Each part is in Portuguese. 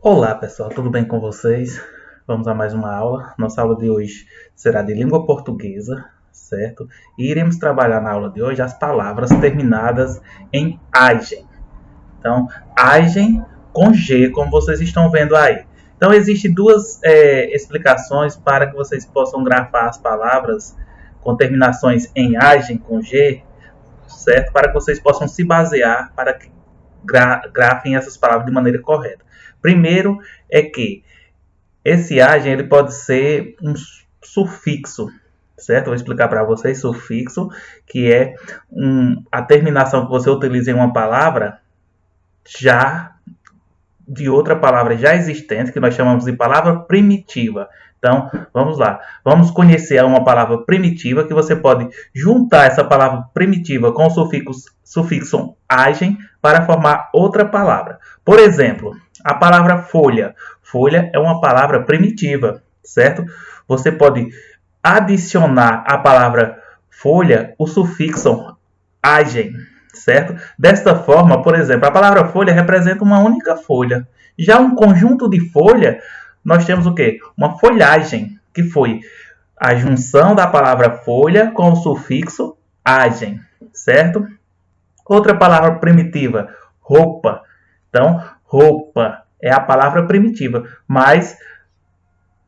Olá pessoal, tudo bem com vocês? Vamos a mais uma aula. Nossa aula de hoje será de língua portuguesa, certo? E iremos trabalhar na aula de hoje as palavras terminadas em agem. Então, agem com G, como vocês estão vendo aí. Então, existem duas explicações para que vocês possam grafar as palavras com terminações em agem com G, certo? Para que vocês possam se basear para que grafem essas palavras de maneira correta. Primeiro é que esse agem ele pode ser um sufixo, certo? Vou explicar para vocês sufixo, que é a terminação que você utiliza em uma palavra já de outra palavra já existente, que nós chamamos de palavra primitiva. Então, vamos lá. Vamos conhecer uma palavra primitiva que você pode juntar essa palavra primitiva com o sufixo agem para formar outra palavra. Por exemplo, a palavra folha. Folha é uma palavra primitiva, certo? Você pode adicionar à palavra folha o sufixo agem, certo? Desta forma, por exemplo, a palavra folha representa uma única folha. Já um conjunto de folha, nós temos o quê? Uma folhagem, que foi a junção da palavra folha com o sufixo agem, certo? Outra palavra primitiva, roupa. Então, roupa é a palavra primitiva, mas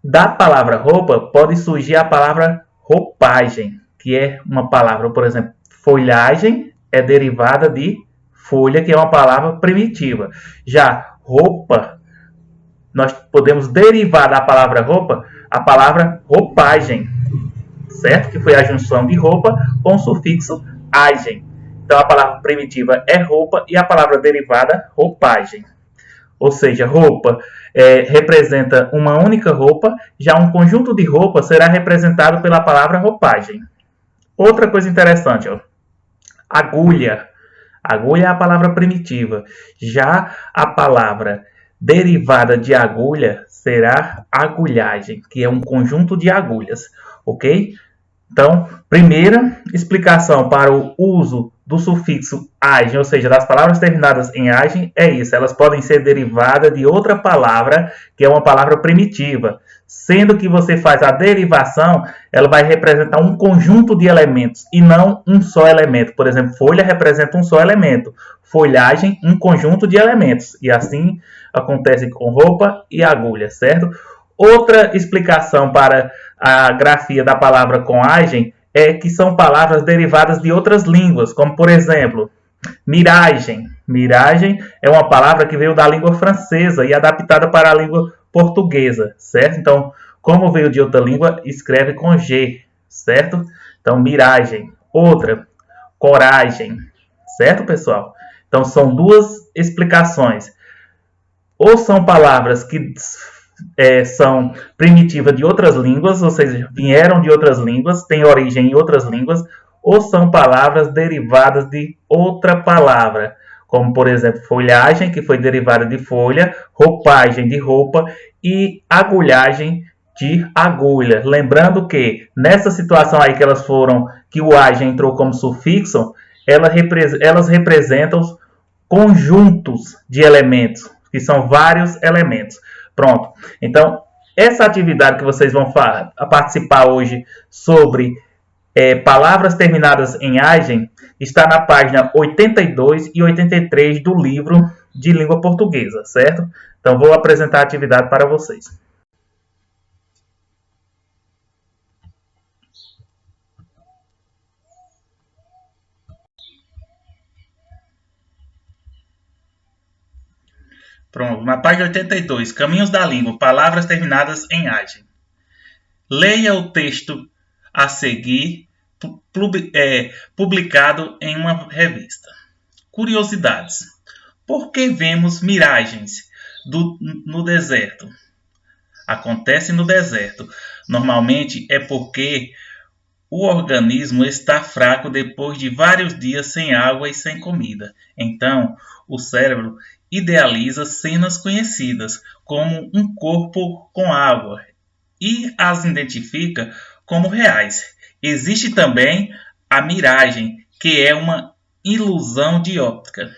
da palavra roupa pode surgir a palavra roupagem, que é uma palavra, por exemplo, folhagem é derivada de folha, que é uma palavra primitiva. Já roupa, nós podemos derivar da palavra roupa a palavra roupagem, certo? Que foi a junção de roupa com o sufixo agem. Então, a palavra primitiva é roupa e a palavra derivada, roupagem. Ou seja, roupa representa uma única roupa, já um conjunto de roupa será representado pela palavra roupagem. Outra coisa interessante, ó. Agulha. Agulha é a palavra primitiva. Já a palavra derivada de agulha será agulhagem, que é um conjunto de agulhas, ok? Então, primeira explicação para o uso do sufixo agem, ou seja, das palavras terminadas em agem, é isso. Elas podem ser derivadas de outra palavra, que é uma palavra primitiva. Sendo que você faz a derivação, ela vai representar um conjunto de elementos e não um só elemento. Por exemplo, folha representa um só elemento. Folhagem, um conjunto de elementos. E assim acontece com roupa e agulha, certo? Outra explicação para a grafia da palavra com agem é que são palavras derivadas de outras línguas, como por exemplo, miragem. Miragem é uma palavra que veio da língua francesa e adaptada para a língua portuguesa, certo? Então, como veio de outra língua, escreve com G, certo? Então, miragem. Outra, coragem, certo, pessoal? Então, são duas explicações. Ou são palavras que são primitivas de outras línguas, ou seja, vieram de outras línguas, têm origem em outras línguas, ou são palavras derivadas de outra palavra, como, por exemplo, folhagem, que foi derivada de folha, roupagem de roupa e agulhagem de agulha. Lembrando que nessa situação aí que o agem entrou como sufixo, elas representam conjuntos de elementos, que são vários elementos. Pronto. Então, essa atividade que vocês vão participar hoje sobre palavras terminadas em agem está na página 82 e 83 do livro de língua portuguesa, certo? Então, vou apresentar a atividade para vocês. Pronto, na página 82, Caminhos da Língua, palavras terminadas em agem. Leia o texto a seguir, publicado em uma revista. Curiosidades. Por que vemos miragens no deserto? Acontece no deserto. Normalmente é porque o organismo está fraco depois de vários dias sem água e sem comida. Então, o cérebro idealiza cenas conhecidas, como um corpo com água, e as identifica como reais. Existe também a miragem, que é uma ilusão de óptica.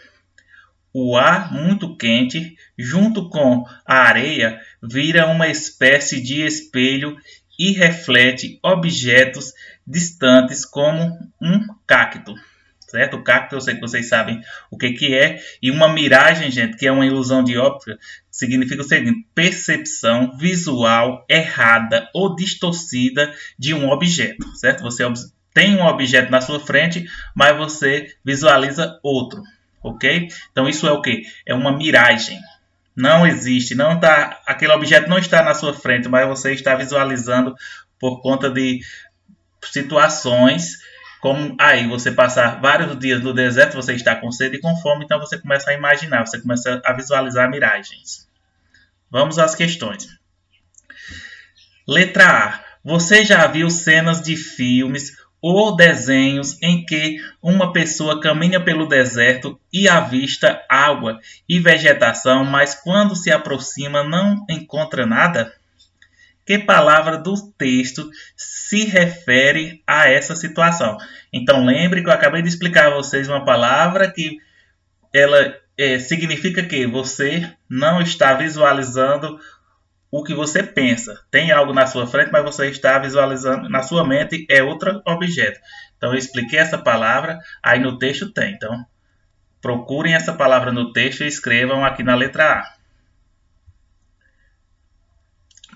o ar muito quente, junto com a areia, vira uma espécie de espelho e reflete objetos distantes como um cacto. Certo? O cacto, eu sei que vocês sabem o que é. E uma miragem, gente, que é uma ilusão de óptica, significa o seguinte: percepção visual errada ou distorcida de um objeto. Certo? Você tem um objeto na sua frente, mas você visualiza outro. Ok? Então isso é o que? É uma miragem. Não existe, não tá, aquele objeto não está na sua frente, mas você está visualizando por conta de situações, como aí você passar vários dias no deserto, você está com sede e com fome, então você começa a imaginar, você começa a visualizar miragens. Vamos às questões. Letra A. Você já viu cenas de filmes ou desenhos em que uma pessoa caminha pelo deserto e avista água e vegetação, mas quando se aproxima não encontra nada? Que palavra do texto se refere a essa situação? Então lembre que eu acabei de explicar a vocês uma palavra que ela significa que você não está visualizando o que você pensa. Tem algo na sua frente, mas você está visualizando na sua mente é outro objeto. Então eu expliquei essa palavra, aí no texto tem. Então procurem essa palavra no texto e escrevam aqui na letra A.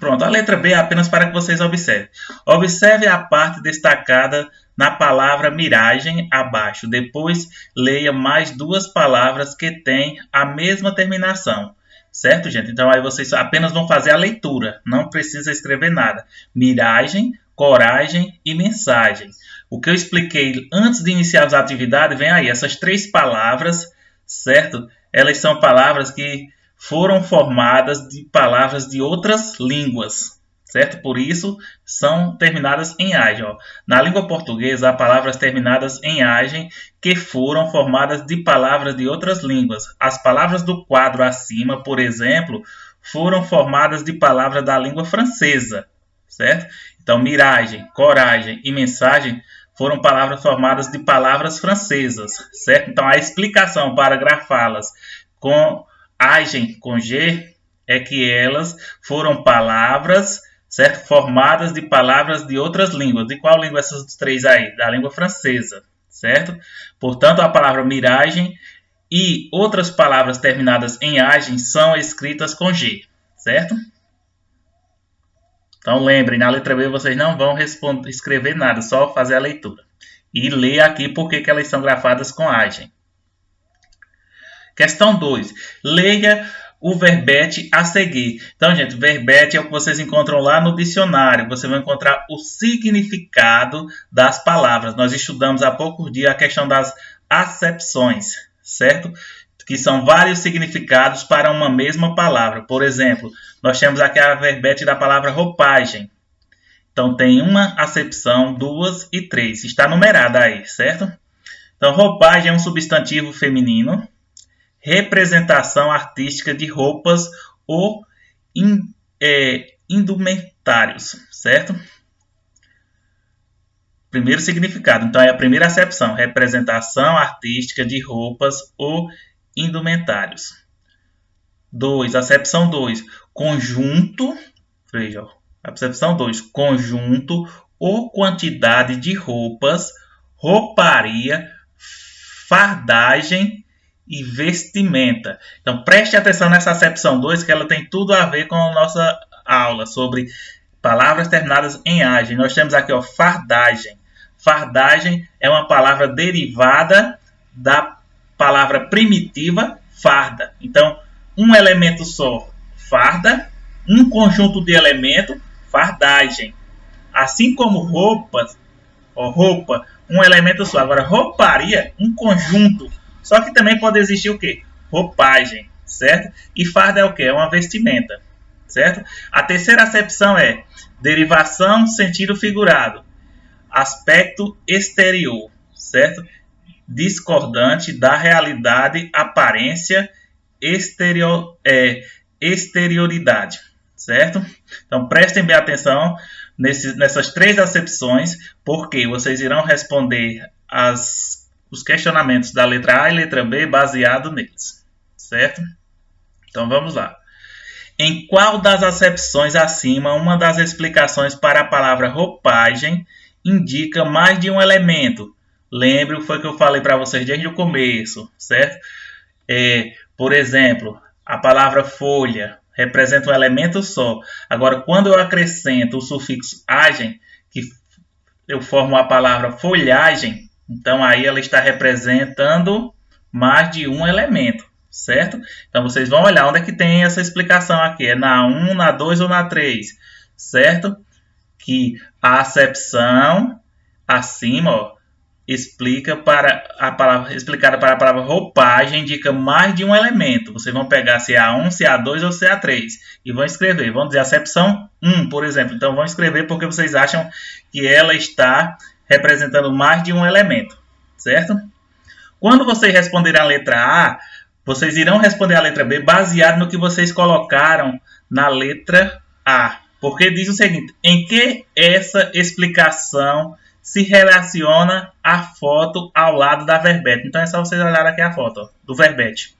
Pronto, a letra B é apenas para que vocês observem. Observe a parte destacada na palavra miragem abaixo. Depois, leia mais duas palavras que têm a mesma terminação. Certo, gente? Então, aí vocês apenas vão fazer a leitura. Não precisa escrever nada. Miragem, coragem e mensagem. O que eu expliquei antes de iniciar as atividades, vem aí. Essas três palavras, certo? Elas são palavras que foram formadas de palavras de outras línguas, certo? Por isso, são terminadas em agem. Ó. Na língua portuguesa, há palavras terminadas em agem que foram formadas de palavras de outras línguas. As palavras do quadro acima, por exemplo, foram formadas de palavras da língua francesa, certo? Então, miragem, coragem e mensagem foram palavras formadas de palavras francesas, certo? Então, a explicação para grafá-las com agem com G é que elas foram palavras, certo? Formadas de palavras de outras línguas. De qual língua essas três aí? Da língua francesa, certo? Portanto, a palavra miragem e outras palavras terminadas em agem são escritas com G, certo? Então, lembrem, na letra B vocês não vão escrever nada, só fazer a leitura. E ler aqui porque elas são grafadas com agem. Questão 2. Leia o verbete a seguir. Então, gente, verbete é o que vocês encontram lá no dicionário. Você vai encontrar o significado das palavras. Nós estudamos há poucos dias a questão das acepções, certo? Que são vários significados para uma mesma palavra. Por exemplo, nós temos aqui a verbete da palavra roupagem. Então, tem uma acepção, duas e três. Está numerada aí, certo? Então, roupagem é um substantivo feminino. Representação artística de roupas ou indumentários, certo? Primeiro significado, então é a primeira acepção, representação artística de roupas ou indumentários. 2, acepção 2, conjunto, veja, acepção 2, conjunto ou quantidade de roupas, rouparia, fardagem e vestimenta. Então, preste atenção nessa acepção 2, que ela tem tudo a ver com a nossa aula sobre palavras terminadas em agem. Nós temos aqui, ó, fardagem. Fardagem é uma palavra derivada da palavra primitiva farda. Então, um elemento só, farda, um conjunto de elementos, fardagem. Assim como roupas, ó, roupa, um elemento só. Agora, rouparia, um conjunto. Só que também pode existir o quê? Roupagem, certo? E farda é o quê? É uma vestimenta, certo? A terceira acepção é derivação, sentido figurado. Aspecto exterior, certo? Discordante da realidade, aparência, exterioridade, certo? Então, prestem bem atenção nessas três acepções, porque vocês irão responder os questionamentos da letra A e letra B baseado neles, certo? Então vamos lá. Em qual das acepções acima, uma das explicações para a palavra roupagem indica mais de um elemento? Lembre, foi o que eu falei para vocês desde o começo, certo? Por exemplo, a palavra folha representa um elemento só. Agora, quando eu acrescento o sufixo agem, que eu formo a palavra folhagem, então aí ela está representando mais de um elemento, certo? Então vocês vão olhar onde é que tem essa explicação aqui. É na 1, na 2 ou na 3, certo? Que a acepção acima, ó, explicada para a palavra roupagem indica mais de um elemento. Vocês vão pegar se é A1, se é A2 ou se é A3 e vão escrever. Vamos dizer acepção 1, por exemplo. Então vão escrever porque vocês acham que ela está representando mais de um elemento, certo? Quando vocês responderem a letra A, vocês irão responder a letra B baseado no que vocês colocaram na letra A. Porque diz o seguinte: em que essa explicação se relaciona a foto ao lado da verbete? Então é só vocês olharem aqui a foto, ó, do verbete.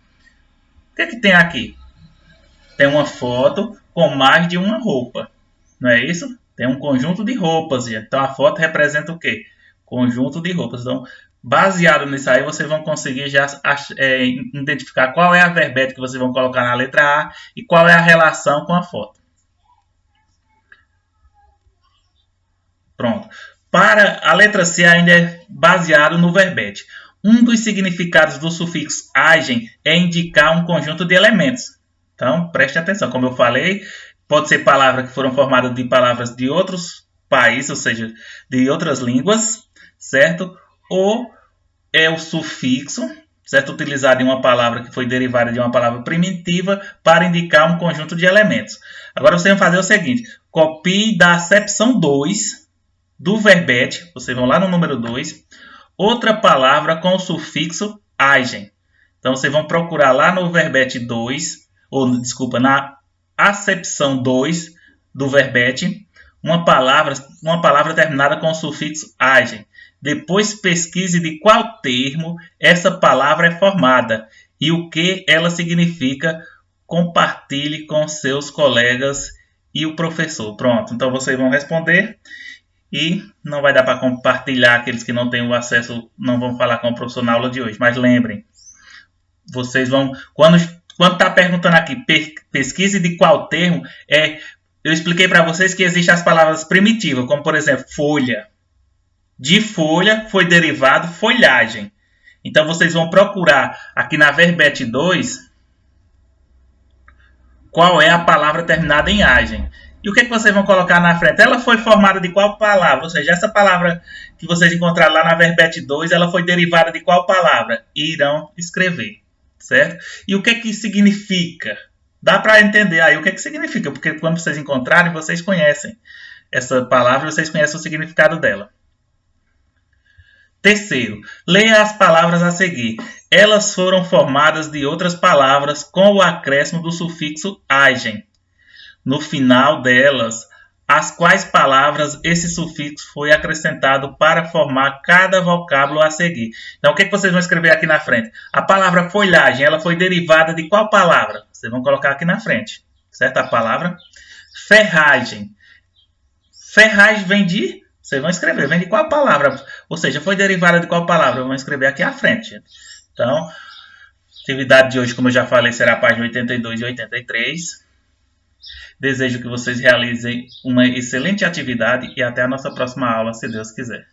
O que tem aqui? Tem uma foto com mais de uma roupa, não é isso? Tem um conjunto de roupas, gente. Então a foto representa o quê? Conjunto de roupas. Então, baseado nisso aí, vocês vão conseguir já identificar qual é a verbete que vocês vão colocar na letra A e qual é a relação com a foto. Pronto. Para a letra C ainda é baseado no verbete. Um dos significados do sufixo agem é indicar um conjunto de elementos. Então, preste atenção. Como eu falei, pode ser palavras que foram formadas de palavras de outros países, ou seja, de outras línguas, certo? Ou é o sufixo, certo? Utilizado em uma palavra que foi derivada de uma palavra primitiva para indicar um conjunto de elementos. Agora vocês vão fazer o seguinte: copie da acepção 2 do verbete, vocês vão lá no número 2, outra palavra com o sufixo agem. Então vocês vão procurar lá no verbete 2, ou desculpa, na acepção 2 do verbete, uma palavra terminada com o sufixo agem. Depois pesquise de qual termo essa palavra é formada e o que ela significa. Compartilhe com seus colegas e o professor. Pronto, então vocês vão responder e não vai dar para compartilhar. Aqueles que não têm o acesso não vão falar com o professor na aula de hoje. Mas lembrem, vocês vão... Quando está perguntando aqui, pesquise de qual termo, eu expliquei para vocês que existem as palavras primitivas, como por exemplo, folha. De folha foi derivado folhagem. Então vocês vão procurar aqui na verbete 2 qual é a palavra terminada em agem. E o que vocês vão colocar na frente? Ela foi formada de qual palavra? Ou seja, essa palavra que vocês encontraram lá na verbete 2, ela foi derivada de qual palavra? Irão escrever, certo? E o que significa? Dá para entender aí o que significa, porque quando vocês encontrarem, vocês conhecem essa palavra, vocês conhecem o significado dela. Terceiro, leia as palavras a seguir. Elas foram formadas de outras palavras com o acréscimo do sufixo agem. No final delas, as quais palavras esse sufixo foi acrescentado para formar cada vocábulo a seguir. Então, o que vocês vão escrever aqui na frente? A palavra folhagem, ela foi derivada de qual palavra? Vocês vão colocar aqui na frente, certo? A palavra ferragem. Ferragem vem de... Vocês vão escrever, vem de qual palavra? Ou seja, foi derivada de qual palavra? Vamos escrever aqui à frente. Então, a atividade de hoje, como eu já falei, será a página 82 e 83. Desejo que vocês realizem uma excelente atividade e até a nossa próxima aula, se Deus quiser.